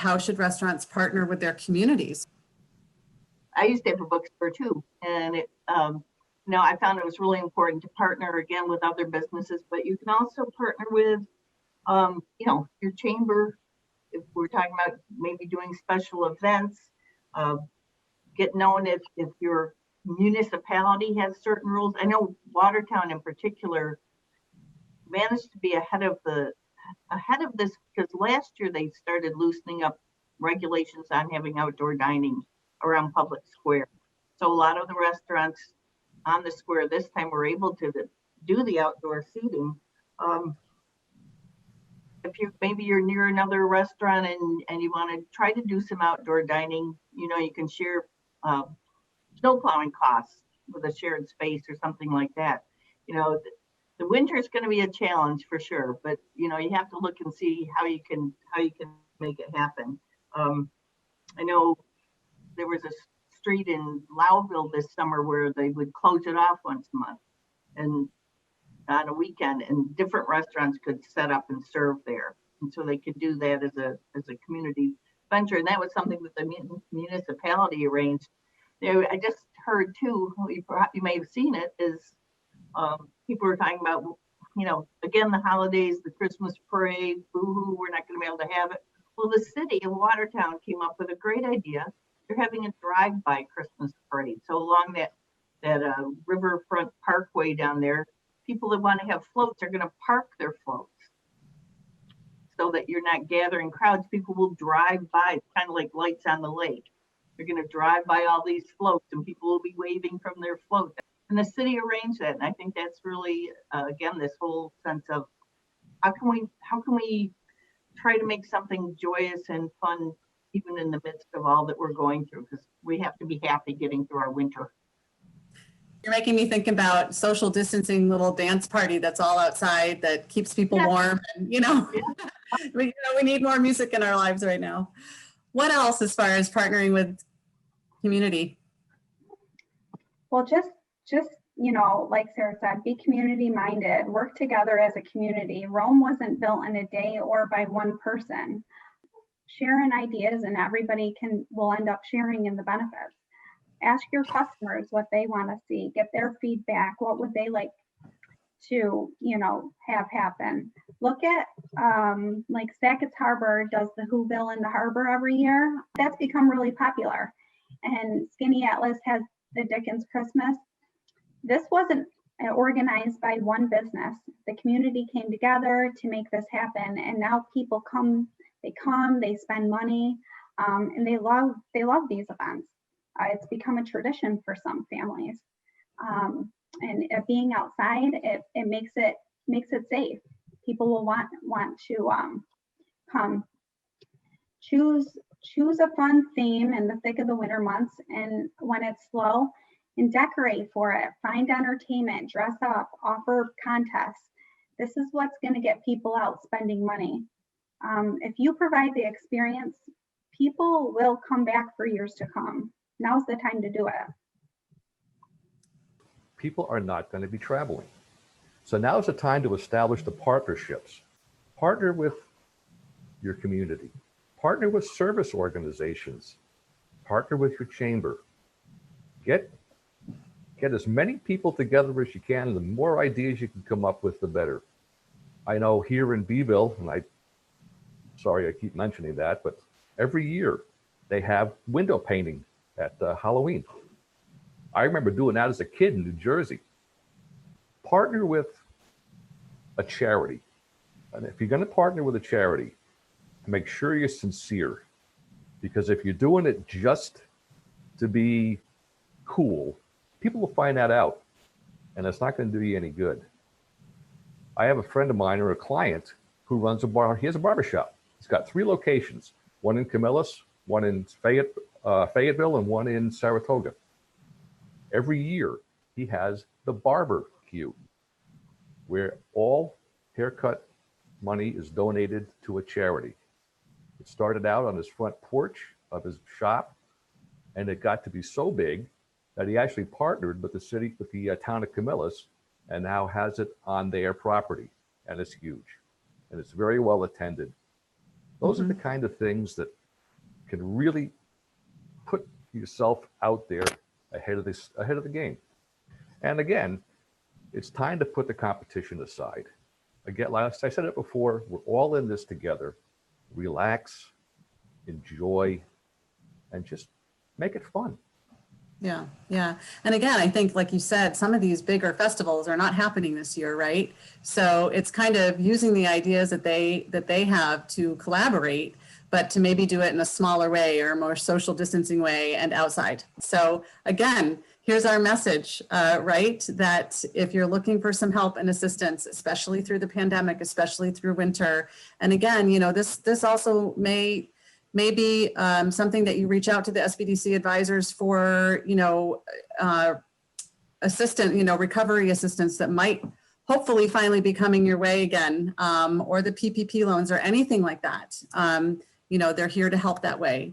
how should restaurants partner with their communities? I used to have a bookstore too, and I found it was really important to partner again with other businesses, but you can also partner with, your chamber. If we're talking about maybe doing special events, get known if your municipality has certain rules. I know Watertown in particular managed to be ahead of this because last year they started loosening up regulations on having outdoor dining around public square. So a lot of the restaurants on the square this time were able to do the outdoor seating. If maybe you're near another restaurant and you want to try to do some outdoor dining, you can share snow plowing costs with a shared space or something like that. The winter is going to be a challenge for sure, but you have to look and see how you can make it happen. I know there was a street in Lowville this summer where they would close it off once a month and on a weekend, and different restaurants could set up and serve there, and so they could do that as a community venture. And that was something that the municipality arranged. I just heard too, you may have seen it, is people were talking about, again, the holidays, the Christmas parade, boo-hoo, we're not going to be able to have it. Well, the city of Watertown came up with a great idea. They're having a drive-by Christmas parade. So along that riverfront parkway down there, people that want to have floats are going to park their floats so that you're not gathering crowds. People will drive by. It's kind of like lights on the lake. They're going to drive by all these floats and people will be waving from their float. And the city arranged that. And I think that's really, again, this whole sense of how can we try to make something joyous and fun even in the midst of all that we're going through, because we have to be happy getting through our winter. You're making me think about social distancing little dance party that's all outside that keeps people warm. And, we need more music in our lives right now. What else as far as partnering with community? Well, just like Sarah said, be community minded, work together as a community. Rome wasn't built in a day or by one person. Sharing ideas and everybody will end up sharing in the benefits. Ask your customers what they want to see, get their feedback. What would they like to, have happen? Look at like Sackett's Harbor does the Whoville in the harbor every year. That's become really popular. And Skinny Atlas has the Dickens Christmas. This wasn't organized by one business. The community came together to make this happen, and now people come, they spend money, and they love these events. It's become a tradition for some families, and being outside, it makes it safe. People will want to come. Choose a fun theme in the thick of the winter months, and when it's slow, and decorate for it. Find entertainment, dress up, offer contests. This is what's going to get people out spending money. If you provide the experience, people will come back for years to come. Now's the time to do it. People are not going to be traveling. So now's the time to establish the partnerships. Partner with your community. Partner with service organizations. Partner with your chamber. Get as many people together as you can, and the more ideas you can come up with, the better. I know here in Beeville, and sorry I keep mentioning that, but every year they have window painting at Halloween. I remember doing that as a kid in New Jersey. Partner with a charity. And if you're going to partner with a charity, make sure you're sincere. Because if you're doing it just to be cool, people will find that out, and it's not going to do you any good. I have a friend of mine or a client who runs a bar. He has a barbershop. He's got 3 locations, one in Camillus, one in Fayetteville, and one in Saratoga. Every year, he has the barbecue, where all haircut money is donated to a charity. It started out on his front porch of his shop, and it got to be so big that he actually partnered with the town of Camillus, and now has it on their property, and it's huge, and it's very well attended. Those are the kind of things that can really put yourself out there ahead of the game. And again, it's time to put the competition aside. Again, last I said it before, we're all in this together. Relax, enjoy, and just make it fun. Yeah, yeah. And again, I think, like you said, some of these bigger festivals are not happening this year, right? So it's kind of using the ideas that they have to collaborate, but to maybe do it in a smaller way or a more social distancing way and outside. So again, here's our message, right? That if you're looking for some help and assistance, especially through the pandemic, especially through winter, and again, you know, this also may be something that you reach out to the SBDC advisors for, you know, recovery assistance that might hopefully finally be coming your way again, or the PPP loans or anything like that. You know, they're here to help that way.